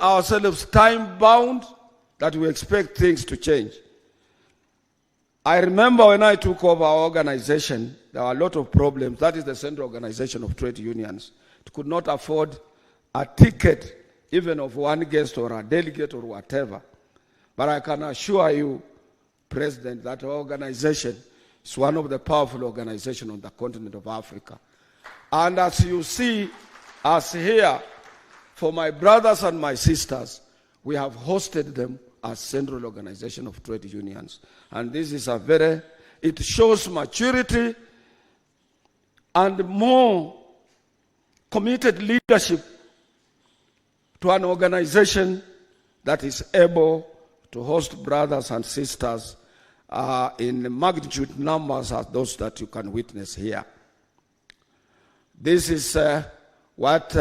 ourselves time-bound that we expect things to change. I remember when I took over our organization, there were a lot of problems. That is the Central Organization of Trade Unions. It could not afford a ticket, even of one guest or a delegate or whatever. But I can assure you, President, that our organization is one of the powerful organizations on the continent of Africa. And as you see us here, for my brothers and my sisters, we have hosted them as Central Organization of Trade Unions. And this is it shows maturity and more committed leadership to an organization that is able to host brothers and sisters in magnitude numbers as those that you can witness here. This is what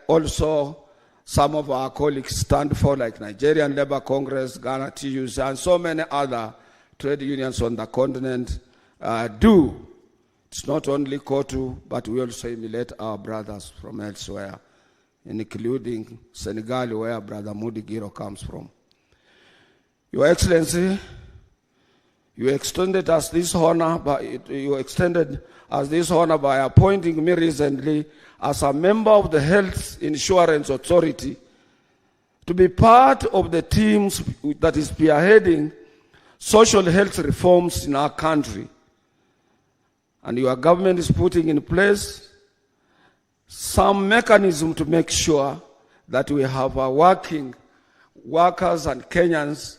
also some of our colleagues stand for, like Nigerian Labour Congress, Ghana TUs, and so many other trade unions on the continent do. It's not only Cotu, but we also emulate our brothers from elsewhere, including Senegal, where Brother Mudi Giro comes from. Your Excellency, you extended us this honor by appointing me recently as a member of the Health Insurance Authority to be part of the teams that is spearheading social health reforms in our country. And your government is putting in place some mechanism to make sure that we have a working workers and Kenyans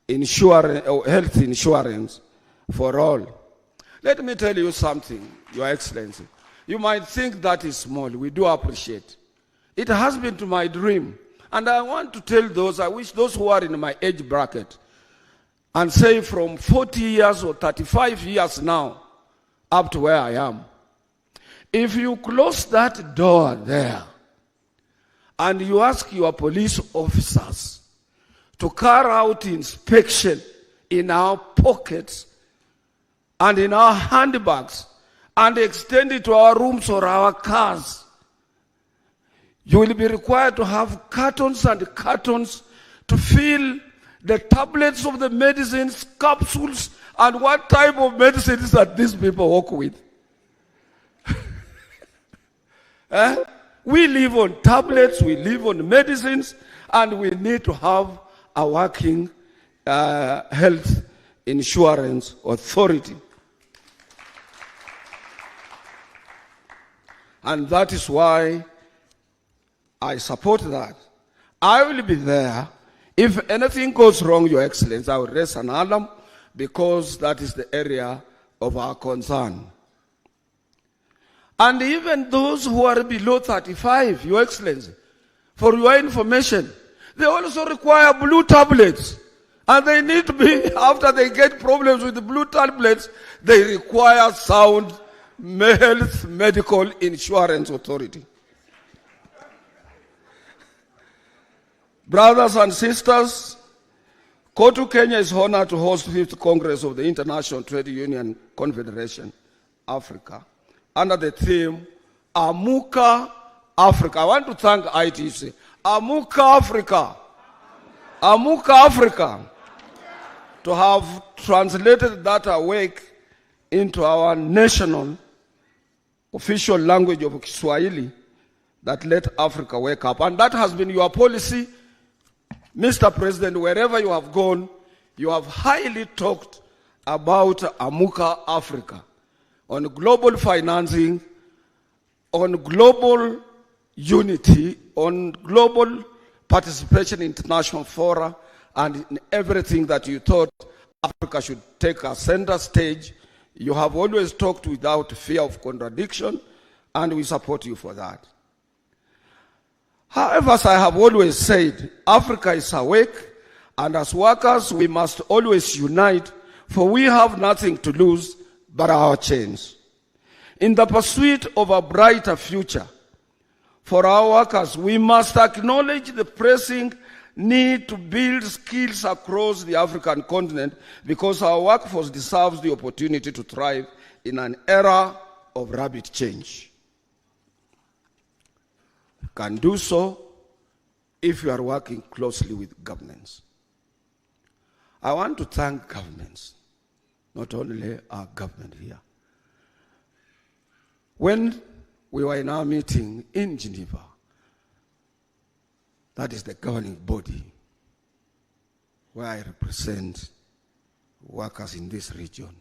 health insurance for all. Let me tell you something, Your Excellency. You might think that is small. We do appreciate. It has been to my dream. And I want to tell those, I wish those who are in my age bracket, and say from 40 years or 35 years now, up to where I am, if you close that door there, and you ask your police officers to carry out inspection in our pockets and in our handbags, and extend it to our rooms or our cars, you will be required to have cartons and cartons to fill the tablets of the medicines, capsules, and what type of medicines that these people work with. We live on tablets, we live on medicines, and we need to have a working health insurance authority. And that is why I support that. I will be there. If anything goes wrong, Your Excellency, I will raise an alarm, because that is the area of our concern. And even those who are below 35, Your Excellency, for your information, they also require blue tablets. And they need to be, after they get problems with the blue tablets, they require sound Health Medical Insurance Authority. Brothers and sisters, Cotu, Kenya is honored to host the 5th Congress of the International Trade Union Confederation, Africa, under the theme, Amuka Africa. I want to thank ITC. Amuka Africa. Amuka Africa. To have translated that awake into our national official language of Kiswahili, that let Africa wake up. And that has been your policy, Mr. President. Wherever you have gone, you have highly talked about Amuka Africa, on global financing, on global unity, on global participation in international fora, and in everything that you thought Africa should take a center stage. You have always talked without fear of contradiction, and we support you for that. However, as I have always said, Africa is awake, and as workers, we must always unite, for we have nothing to lose but our chains. In the pursuit of a brighter future for our workers, we must acknowledge the pressing need to build skills across the African continent, because our workforce deserves the opportunity to thrive in an era of rapid change. We can do so if you are working closely with governments. I want to thank governments, not only our government here. When we were in our meeting in Geneva, that is the governing body where I represent workers in this region.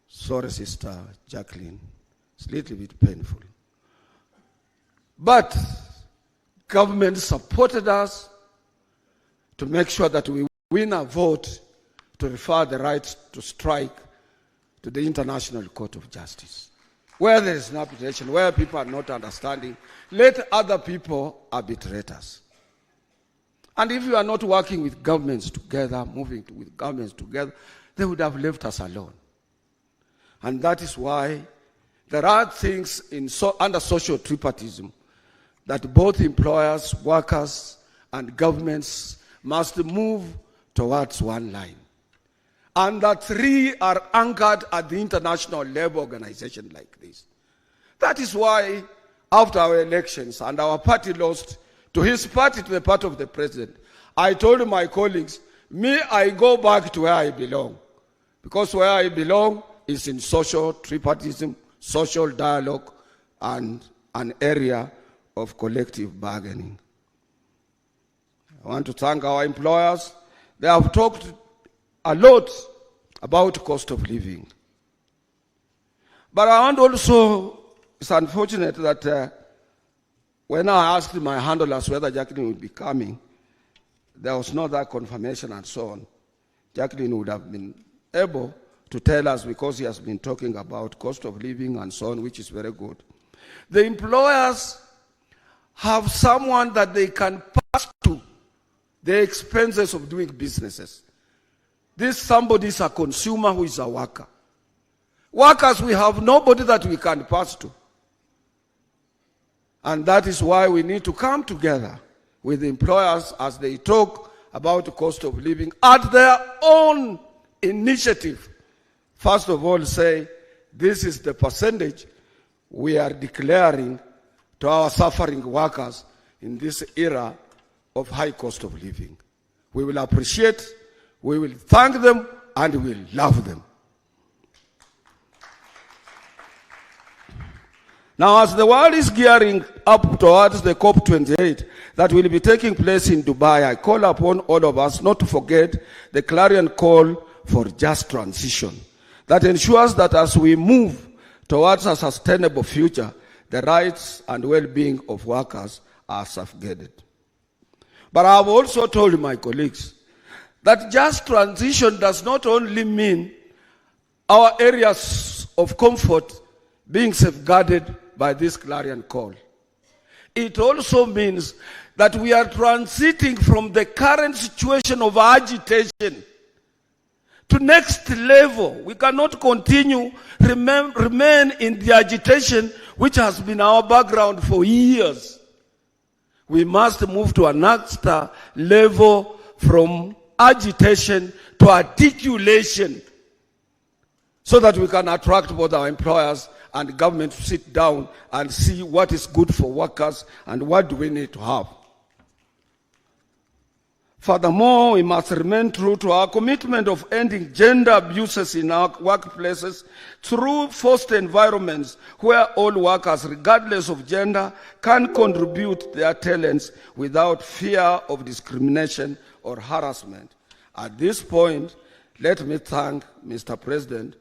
Sorry, Sister Jacqueline, it's a little bit painful. But government supported us to make sure that we win a vote to refer the right to strike to the International Court of Justice. Where there is an arbitration, where people are not understanding, let other people arbitrate us. And if you are not working with governments together, moving with governments together, they would have left us alone. And that is why there are things under social tripartism that both employers, workers, and governments must move towards one line. And the three are anchored at the International Labour Organization like this. That is why, after our elections and our party lost to his party, to the party of the president, I told my colleagues, I go back to where I belong. Because where I belong is in social tripartism, social dialogue, and an area of collective bargaining. I want to thank our employers. They have talked a lot about cost of living. But I want also, it's unfortunate that when I asked my handlers whether Jacqueline would be coming, there was no that confirmation and so on. Jacqueline would have been able to tell us because he has been talking about cost of living and so on, which is very good. The employers have someone that they can pass to the expenses of doing businesses. This somebody is a consumer who is a worker. Workers, we have nobody that we can pass to. And that is why we need to come together with the employers as they talk about the cost of living at their own initiative. First of all, say, this is the percentage we are declaring to our suffering workers in this era of high cost of living. We will appreciate, we will thank them, and we will love them. Now, as the world is gearing up towards the COP28 that will be taking place in Dubai, I call upon all of us not to forget the clarion call for just transition that ensures that as we move towards a sustainable future, the rights and well-being of workers are safeguarded. But I have also told my colleagues that just transition does not only mean our areas of comfort being safeguarded by this clarion call. It also means that we are transiting from the current situation of agitation to next level. We cannot continue remain in the agitation which has been our background for years. We must move to a next level from agitation to articulation so that we can attract both our employers and government to sit down and see what is good for workers and what do we need to have. Furthermore, we must remain true to our commitment of ending gender abuses in our workplaces through foster environments where all workers, regardless of gender, can contribute their talents without fear of discrimination or harassment. At this point, let me thank Mr. President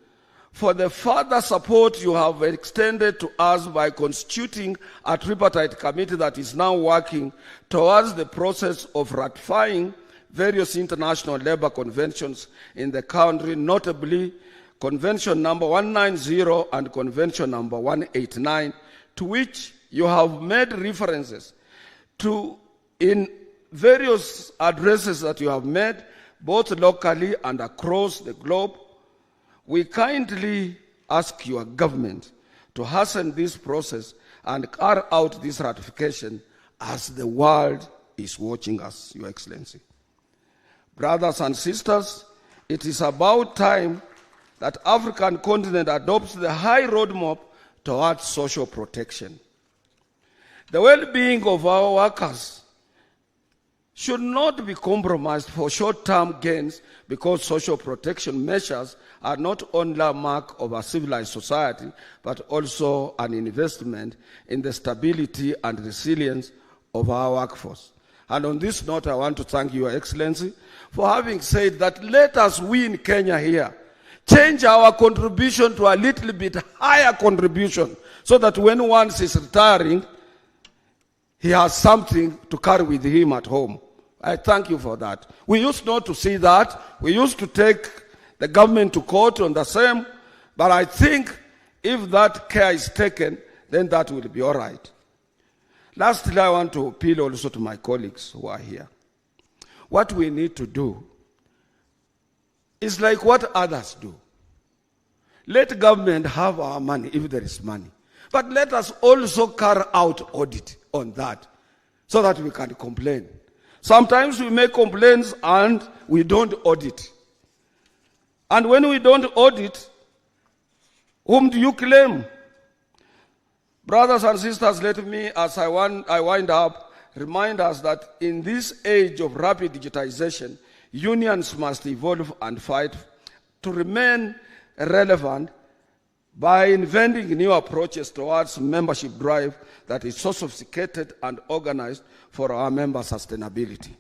for the further support you have extended to us by constituting a tripartite committee that is now working towards the process of ratifying various international labor conventions in the country, notably Convention number 190 and Convention number 189, to which you have made references to in various addresses that you have made, both locally and across the globe. We kindly ask your government to hasten this process and carry out this ratification as the world is watching us, Your Excellency. Brothers and sisters, it is about time that African continent adopts the high roadmap towards social protection. The well-being of our workers should not be compromised for short-term gains, because social protection measures are not only a mark of a civilized society, but also an investment in the stability and resilience of our workforce. And on this note, I want to thank Your Excellency for having said that let us, we in Kenya here, change our contribution to a little bit higher contribution, so that when one is retiring, he has something to carry with him at home. I thank you for that. We used not to see that. We used to take the government to court on the same, but I think if that care is taken, then that will be all right. Lastly, I want to appeal also to my colleagues who are here. What we need to do is like what others do. Let government have our money if there is money. But let us also carry out audit on that so that we can complain. Sometimes we make complaints and we don't audit. And when we don't audit, whom do you claim? Brothers and sisters, let me, as I wind up, remind us that in this age of rapid digitization, unions must evolve and fight to remain relevant by inventing new approaches towards membership drive that is so sophisticated and organized for our member sustainability.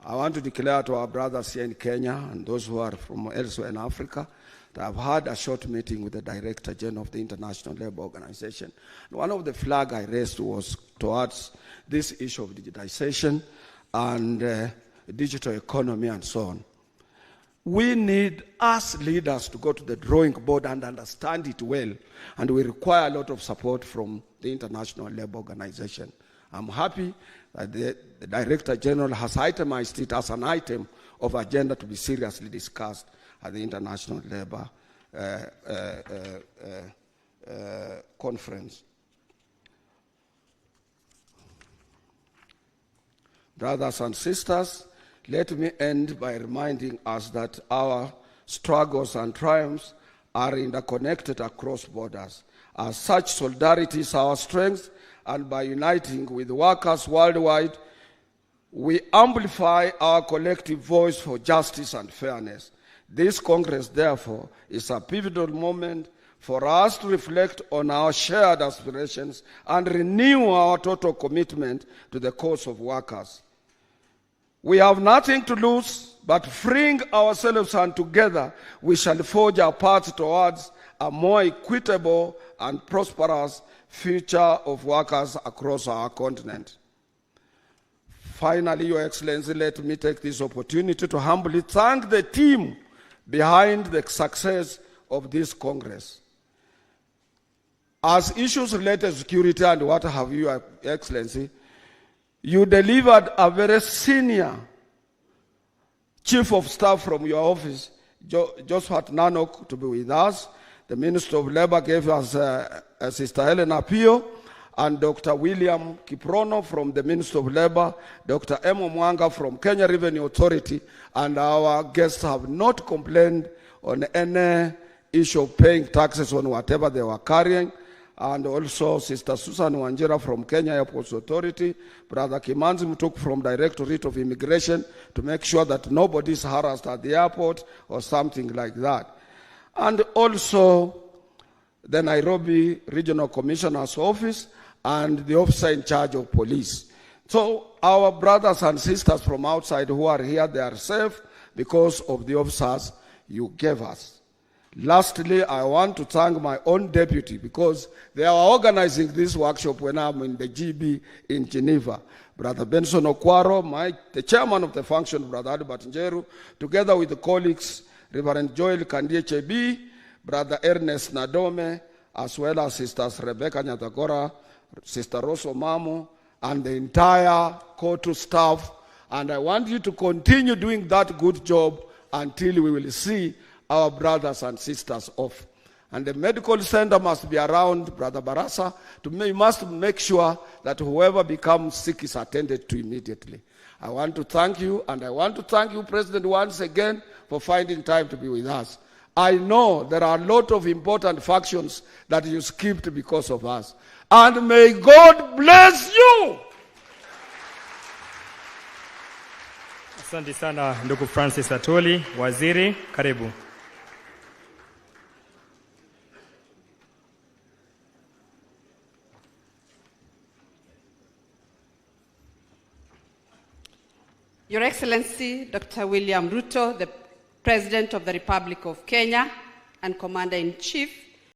I want to declare to our brothers here in Kenya and those who are from elsewhere in Africa that I've had a short meeting with the Director General of the International Labour Organization. And one of the flags I raised was towards this issue of digitization and digital economy and so on. We need, as leaders, to go to the drawing board and understand it well, and we require a lot of support from the International Labour Organization. I'm happy that the Director General has itemized it as an item of agenda to be seriously discussed at the International Labour Conference. Brothers and sisters, let me end by reminding us that our struggles and triumphs are interconnected across borders. As such, solidarity is our strength, and by uniting with workers worldwide, we amplify our collective voice for justice and fairness. This Congress, therefore, is a pivotal moment for us to reflect on our shared aspirations and renew our total commitment to the cause of workers. We have nothing to lose, but freeing ourselves, and together we shall forge our path towards a more equitable and prosperous future of workers across our continent. Finally, Your Excellency, let me take this opportunity to humbly thank the team behind the success of this Congress. As issues related to security and what have you, Your Excellency, you delivered a very senior Chief of Staff from your office, Josphat Nanok, to be with us. The Minister of Labour gave us Sister Helena Pio, and Dr. William Kiprono from the Minister of Labour, Dr. Emo Mwanga from Kenya Revenue Authority, and our guests have not complained on any issue of paying taxes on whatever they were carrying. And also Sister Susan Wanjira from Kenya Airports Authority, Brother Kimanzi Mutuk from Directorate of Immigration, to make sure that nobody is harassed at the airport or something like that. And also the Nairobi Regional Commissioner's Office and the officer in charge of police. So our brothers and sisters from outside who are here, they are safe because of the officers you gave us. Lastly, I want to thank my own deputy because they are organizing this workshop when I'm in the GB in Geneva. Brother Benson Okwaro, the chairman of the function, Brother Albert Njeru, together with the colleagues, Reverend Joel Kandie Chebi, Brother Ernest Nadome, as well as Sisters Rebecca Nyatagora, Sister Rosso Mamo, and the entire Cotu staff. And I want you to continue doing that good job until we will see our brothers and sisters off. And the medical center must be around, Brother Barasa. We must make sure that whoever becomes sick is attended to immediately. I want to thank you, and I want to thank you, President, once again for finding time to be with us. I know there are a lot of important functions that you skipped because of us. And may God bless you. Asante sana ndugu Francis Atwoli, waziri, karibu. Your Excellency, Dr. William Ruto, the President of the Republic of Kenya and Commander-in-Chief